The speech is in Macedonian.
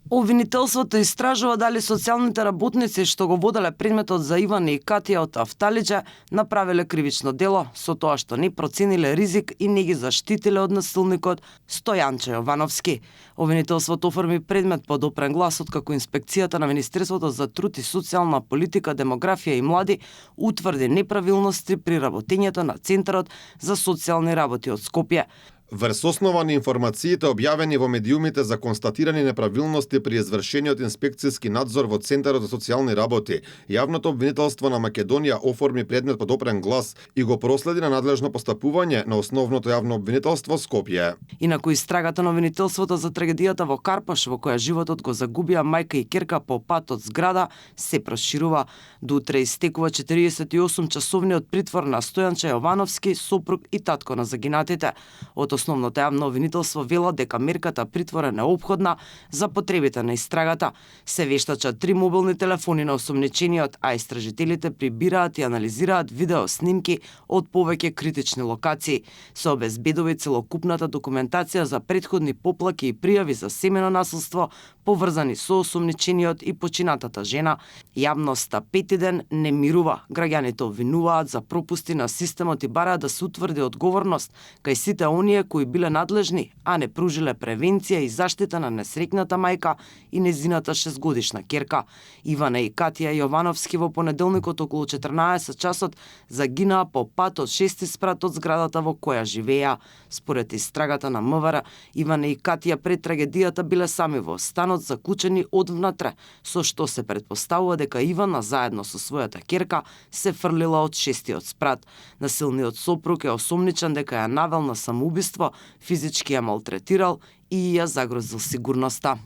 Обвинителството истражува дали социјалните работници што го воделе предметот за Ивана и Катија од Афталиџа направиле кривично дело со тоа што не процениле ризик и не ги заштитиле од насилникот Стојанче Јовановски. Обвинителството оформи предмет под опрен глас откако инспекцијата на Министерството за труд и социјална политика, демографија и млади утврди неправилности при работењето на Центарот за социјални работи од Скопје. Врз основа на информациите објавени во медиумите за констатирани неправилности при извршениот инспекцијски надзор во Центарот за социјални работи, јавното обвинителство на Македонија оформи предмет под опрен глас и го проследи на надлежно постапување на основното јавно обвинителство Скопје. Инаку истрагата на обвинителството за трагедијата во Карпаш, во која животот го загубија мајка и керка по пат од зграда, се проширува. До утре истекува 48 часовниот притвор на Стојанче Јовановски, сопруг и татко на загинатите. Од основното јавно обвинителство вела дека мерката притвор е неопходна за потребите на истрагата. Се вештачат 3 мобилни телефони на осомничениот, а истражителите прибираат и анализираат видео снимки од повеќе критични локации. Се обезбедува целокупната документација за претходни поплаки и пријави за семено насилство поврзани со осомничениот и починатата жена. Јавноста пети ден не мирува. Граѓаните обвинуваат за пропусти на системот и бараат да се утврди одговорност кај сите оние кои биле надлежни, а не пружиле превенција и заштита на несреќната мајка и незината 6-годишна керка. Ивана и Катија Јовановски во понеделникот околу 14 часот загинаа по пат од 6 спрат од зградата во која живееа. Според истрагата на МВР, Ивана и Катија пред трагедијата биле сами во станот заклучени одвнатре, со што се претпоставува дека Ивана заедно со својата керка се фрлила од 6-тиот спрат. Насилниот сопруг е осомничен дека ја навел на самоубиство, физички ја малтретирал и ја загрозил сигурноста.